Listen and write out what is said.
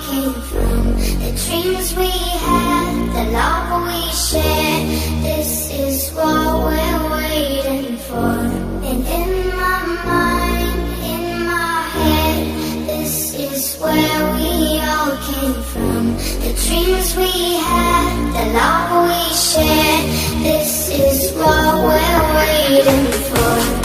came from. The dreams we had, the love we shared. This is what we're waiting for. And in my mind, in my head, this is where we all came from. The dreams we had, the love we shared. This is what we're waiting for.